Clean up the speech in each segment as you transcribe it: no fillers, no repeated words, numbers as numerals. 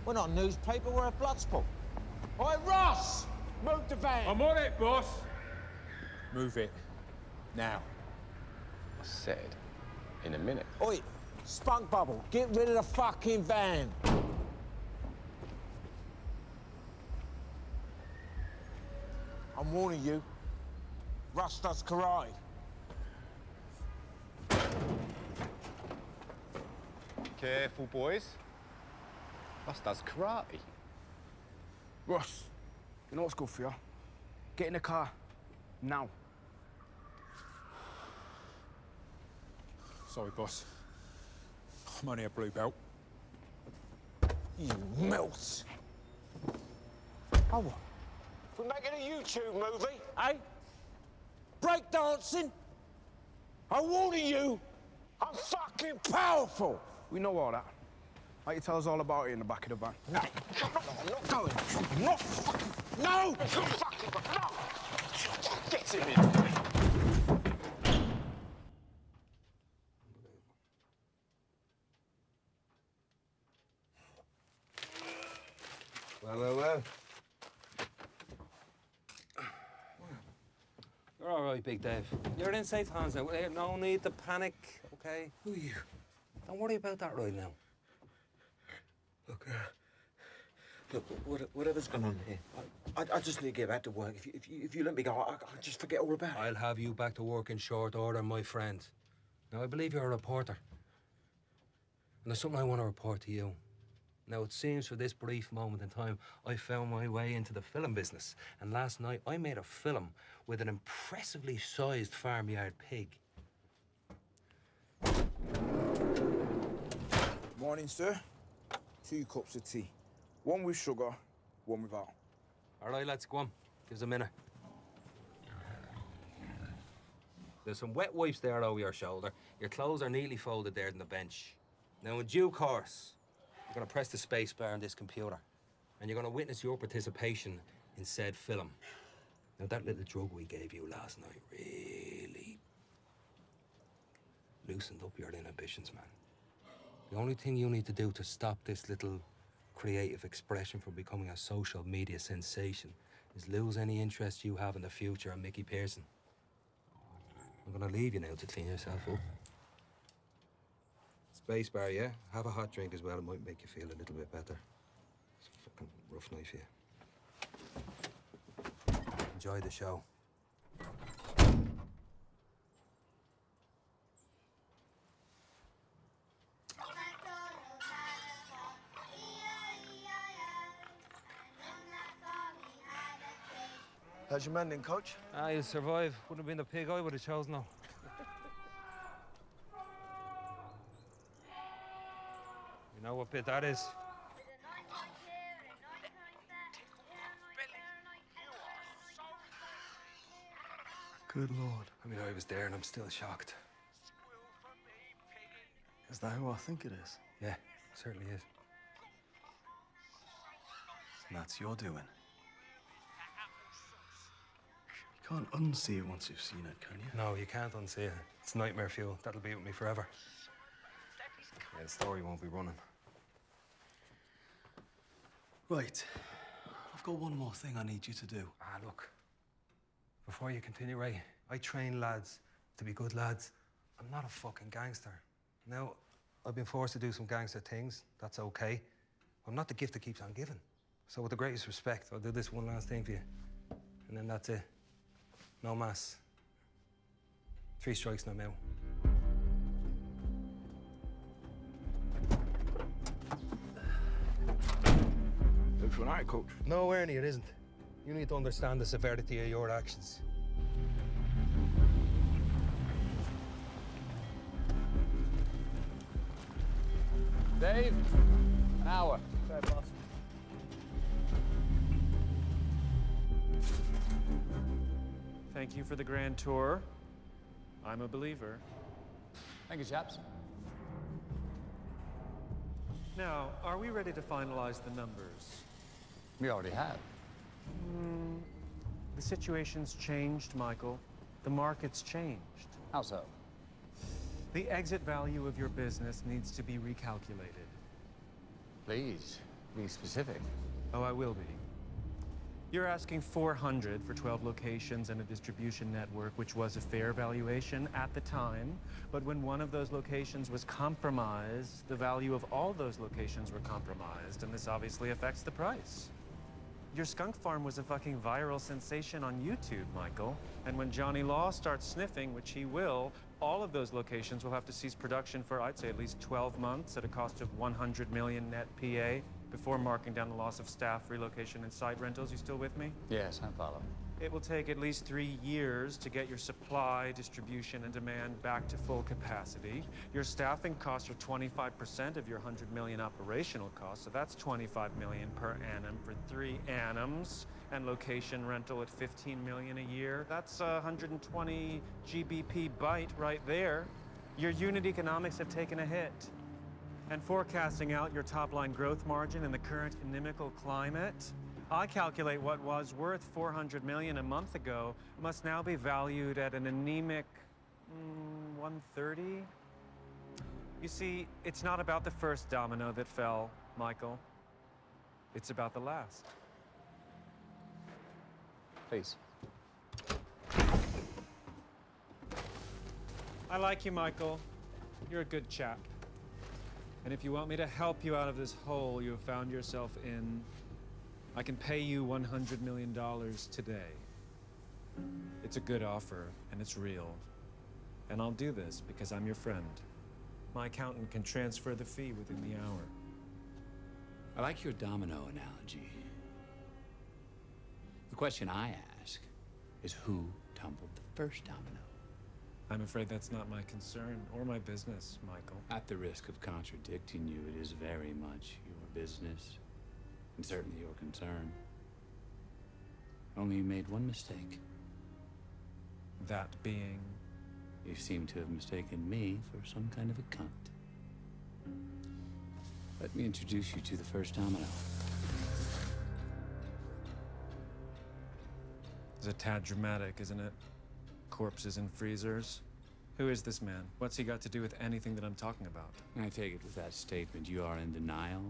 We're not a newspaper, we're a blood sport. Oi, Ross! Move the van! I'm on it, boss! Move it. Now. I said, in a minute. Oi, Spunk Bubble, get rid of the fucking van! I'm warning you, Russ does karate. Careful, boys. Russ does karate. Russ, you know what's good for you? Get in the car. Now. Sorry, boss. I'm only a blue belt. You melt! Oh, what? We're making a YouTube movie, eh? Breakdancing? I'm warning you, I'm fucking powerful! We know all that. Why don't you tell us all about it in the back of the van? No, I'm not going. I'm not fucking... No! No! Get him in. Well. You're all right, Big Dave. You're in safe hands now. No need to panic, OK? Who are you? Don't worry about that right now. Look, whatever's going on here, I just need to get back to work. If you let me go, I'll just forget all about it. I'll have you back to work in short order, my friend. Now, I believe you're a reporter. And there's something I want to report to you. Now, it seems for this brief moment in time, I found my way into the film business. And last night, I made a film with an impressively sized farmyard pig. Morning, sir. 2 cups of tea. 1 with sugar, 1 without. All right, let's go on. Give us a minute. There's some wet wipes there over your shoulder. Your clothes are neatly folded there on the bench. Now, in due course, you're going to press the space bar on this computer, and you're going to witness your participation in said film. Now, that little drug we gave you last night really loosened up your inhibitions, man. The only thing you need to do to stop this little creative expression from becoming a social media sensation is lose any interest you have in the future in Mickey Pearson. I'm going to leave you now to clean yourself up. Space bar, yeah? Have a hot drink as well. It might make you feel a little bit better. It's a fucking rough night for you. Enjoy the show. How's your mending, Coach? You'll survive. Wouldn't have been the pig I would have chosen, though. You know what bit that is? Good Lord. I mean, I was there and I'm still shocked. Is that who I think it is? Yeah, it certainly is. And that's your doing. You can't unsee it once you've seen it, can you? No, you can't unsee it. It's nightmare fuel. That'll be with me forever. Yeah, the story won't be running. Right. I've got one more thing I need you to do. Look. Before you continue, Ray, I train lads to be good lads. I'm not a fucking gangster. Now, I've been forced to do some gangster things. That's okay. I'm not the gift that keeps on giving. So with the greatest respect, I'll do this one last thing for you. And then that's it. No mas. 3 strikes, no mail. Looks all right, Coach. No, Ernie, it isn't. You need to understand the severity of your actions. Dave, an hour. Sorry, boss. Thank you for the grand tour. I'm a believer. Thank you, chaps. Now, are we ready to finalize the numbers? We already have. The situation's changed, Michael. The market's changed. How so? The exit value of your business needs to be recalculated. Please, Be specific. Oh, I will be. You're asking 400 for 12 locations and a distribution network, which was a fair valuation at the time. But when one of those locations was compromised, the value of all those locations were compromised, and this obviously affects the price. Your skunk farm was a fucking viral sensation on YouTube, Michael. And when Johnny Law starts sniffing, which he will, all of those locations will have to cease production for, I'd say, at least 12 months at a cost of 100 million net PA before marking down the loss of staff, relocation, and site rentals. You still with me? Yes, I follow. It will take at least 3 years to get your supply, distribution, and demand back to full capacity. Your staffing costs are 25% of your 100 million operational costs, so that's 25 million per annum for 3 annums, and location rental at 15 million a year. That's 120 GBP bite right there. Your unit economics have taken a hit. And forecasting out your top-line growth margin in the current inimical climate, I calculate what was worth 400 million a month ago must now be valued at an anemic 130. You see, it's not about the first domino that fell, Michael. It's about the last. Please. I like you, Michael. You're a good chap. And if you want me to help you out of this hole you have found yourself in, I can pay you $100 million today. It's a good offer, and it's real. And I'll do this because I'm your friend. My accountant can transfer the fee within the hour. I like your domino analogy. The question I ask is who tumbled the first domino? I'm afraid that's not my concern or my business, Michael. At the risk of contradicting you, it is very much your business. And certainly your concern. Only you made one mistake. That being? You seem to have mistaken me for some kind of a cunt. Let me introduce you to the first domino. It's a tad dramatic, isn't it? Corpses in freezers. Who is this man? What's he got to do with anything that I'm talking about? I take it with that statement you are in denial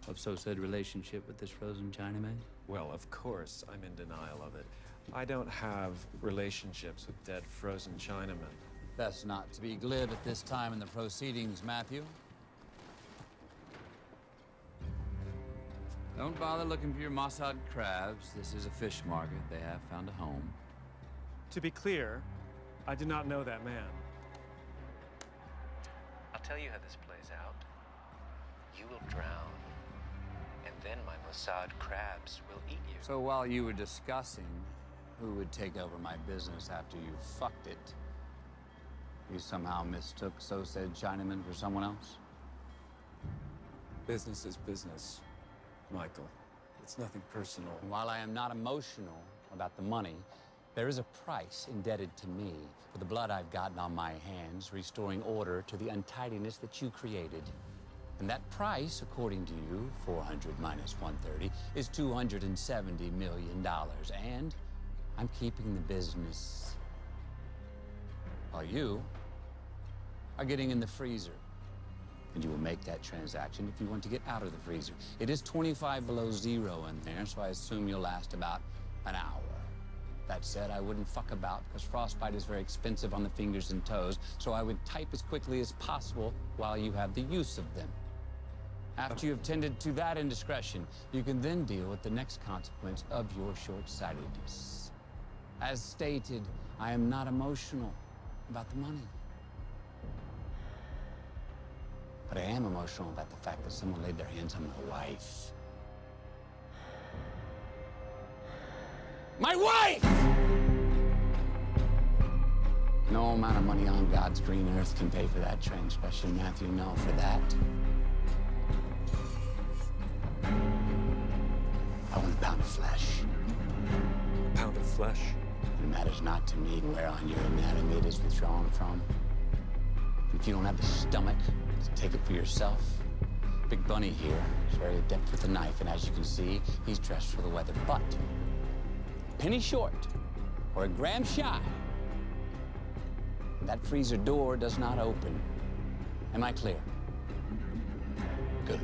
of so said relationship with this frozen Chinaman? Well, of course I'm in denial of it. I don't have relationships with dead frozen Chinamen. Best not to be glib at this time in the proceedings, Matthew. Don't bother looking for your Mossad crabs. This is a fish market. They have found a home. To be clear, I do not know that man. I'll tell you how this plays out. You will drown, and then my Mossad crabs will eat you. So while you were discussing who would take over my business after you fucked it, you somehow mistook so said Chinaman for someone else? Business is business, Michael. It's nothing personal. And while I am not emotional about the money, there is a price indebted to me for the blood I've gotten on my hands, restoring order to the untidiness that you created. And that price, according to you, 400 minus 130, is $270 million. And I'm keeping the business while you are getting in the freezer. And you will make that transaction if you want to get out of the freezer. It is 25 below zero in there, so I assume you'll last about an hour. That said, I wouldn't fuck about because frostbite is very expensive on the fingers and toes, so I would type as quickly as possible while you have the use of them. After you have tended to that indiscretion, you can then deal with the next consequence of your short-sightedness. As stated, I am not emotional about the money. But I am emotional about the fact that someone laid their hands on my wife. My wife! No amount of money on God's green earth can pay for that transgression, Matthew. No, for that. I want a pound of flesh. A pound of flesh? It matters not to me where on your anatomy it is withdrawn from. If you don't have the stomach to take it for yourself, Big Bunny here is very adept with a knife, and as you can see, he's dressed for the weather. But a penny short or a gram shy, and that freezer door does not open. Am I clear? Good.